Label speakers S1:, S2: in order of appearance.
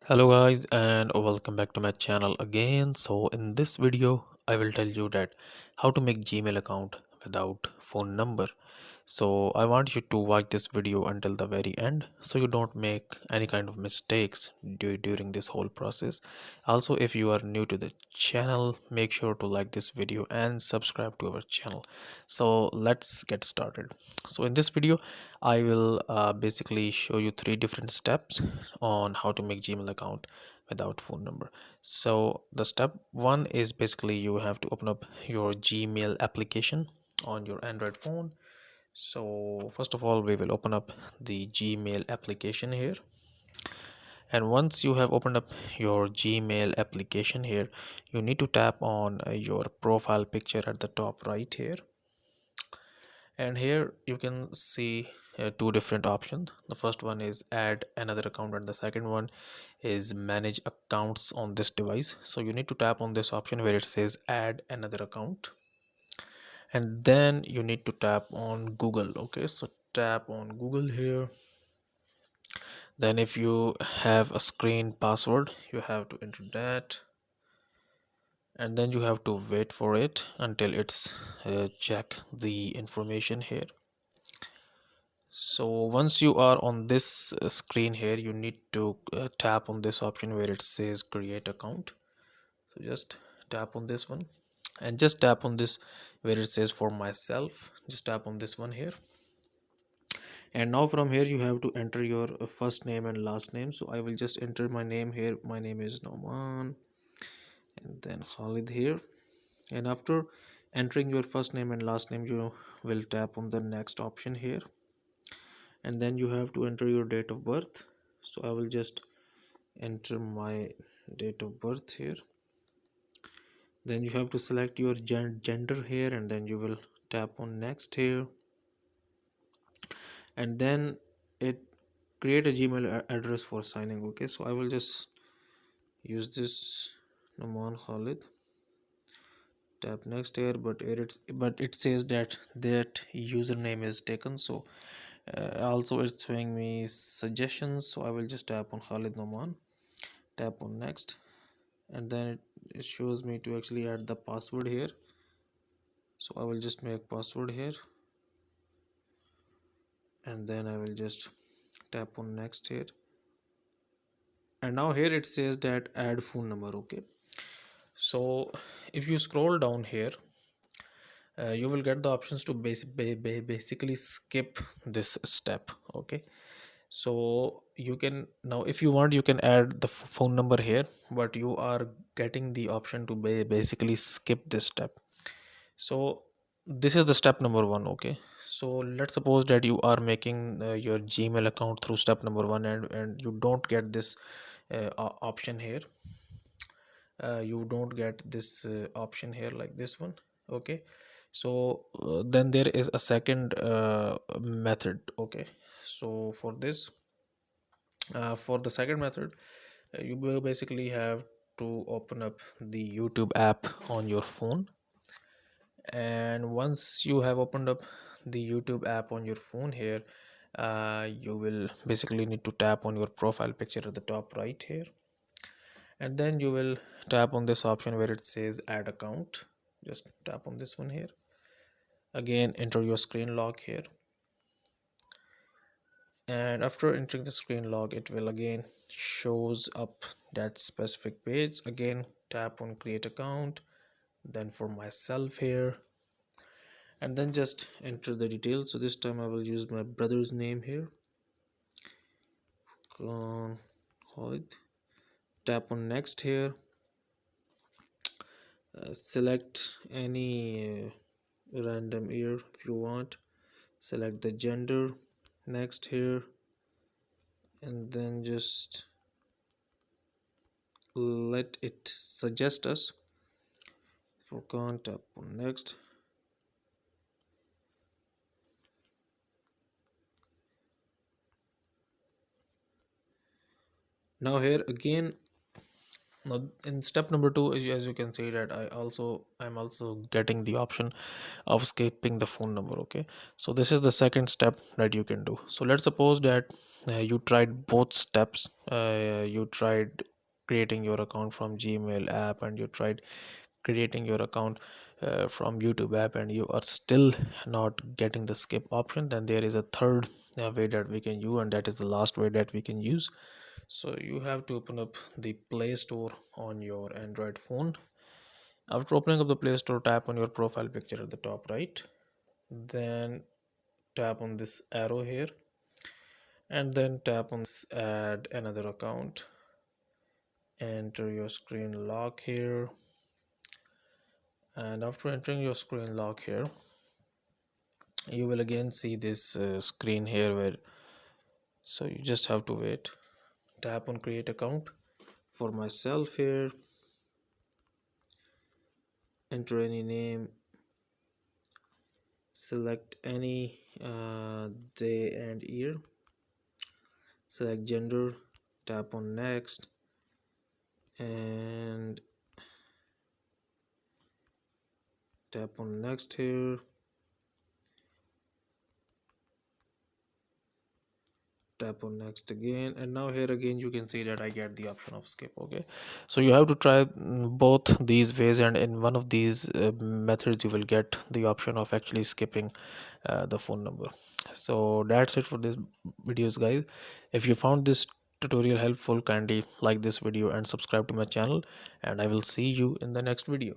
S1: Hello guys and welcome back to my channel again. So in this video I will tell you that how to make Gmail account without phone number. So I want you to watch this video until the very end so you don't make any kind of mistakes during this whole process. Also, if you are new to the channel, make sure to like this video and subscribe to our channel. So let's get started. So in this video I will basically show you three different steps on how to make Gmail account without phone number. So the step one is basically you have to open up your Gmail application on your Android phone. So first of all we will open up the Gmail application here, and once you have opened up your Gmail application here, you need to tap on your profile picture at the top right here, and here you can see two different options. The first one is add another account and the second one is manage accounts on this device. So you need to tap on this option where it says add another account, and then you need to tap on Google. Okay, so tap on Google here. Then if you have a screen password, you have to enter that, and then you have to wait for it until it's check the information here. So once you are on this screen here, you need to tap on this option where it says create account. So just tap on this one, and just tap on this where it says for myself. Just tap on this one here, and now from here you have to enter your first name and last name. So I will just enter my name here. My name is Noman, and then Khalid here. And after entering your first name and last name, you will tap on the next option here, and then you have to enter your date of birth. So I will just enter my date of birth here. Then you have to select your gender here, and then you will tap on next here, and then it create a Gmail address for signing. Okay, so I will just use this Naman Khalid. Tap next here, but it says that username is taken. So also it's showing me suggestions, so I will just tap on Khalid Naman. Tap on next, and then it shows me to actually add the password here. So I will just make password here, and then I will just tap on next here, and now here it says that add phone number. Okay, so if you scroll down here, you will get the options to basically skip this step. Okay, so you can now, if you want, you can add the phone number here, but you are getting the option to basically skip this step. So this is the step number one. Okay, so let's suppose that you are making your Gmail account through step number one, and you don't get this option here. You don't get this option here like this one. Okay, so then there is a second method. Okay, so for the second method, you will basically have to open up the YouTube app on your phone, and once you have opened up the YouTube app on your phone here, you will basically need to tap on your profile picture at the top right here, and then you will tap on this option where it says add account. Just tap on this one here. Again, enter your screen log here, and after entering the screen log, it will again shows up that specific page. Again, tap on create account, then for myself here, and then just enter the details. So this time I will use my brother's name here, Khalid. Tap on next here. Select any random year if you want. Select the gender next here, and then just let it suggest us for tap on next. Now here again, Now in step number two, as you can see that I'm also getting the option of skipping the phone number. Okay, so this is the second step that you can do. So let's suppose that you tried both steps. You tried creating your account from Gmail app, and you tried creating your account from YouTube app, and you are still not getting the skip option. Then there is a third way that we can use, and that is the last way that we can use. So you have to open up the Play Store on your Android phone. After opening up the Play Store, tap on your profile picture at the top right, then tap on this arrow here, and then tap on this add another account. Enter your screen lock here, and after entering your screen lock here, you will again see this screen here where, so you just have to wait. Tap on create account. For myself here, enter any name, select any day and year, select gender, tap on next, and tap on next here, tap on next again, and now here again you can see that I get the option of skip. Okay, so you have to try both these ways, and in one of these methods you will get the option of actually skipping the phone number. So that's it for this videos, guys. If you found this tutorial helpful, kindly like this video and subscribe to my channel, and I will see you in the next video.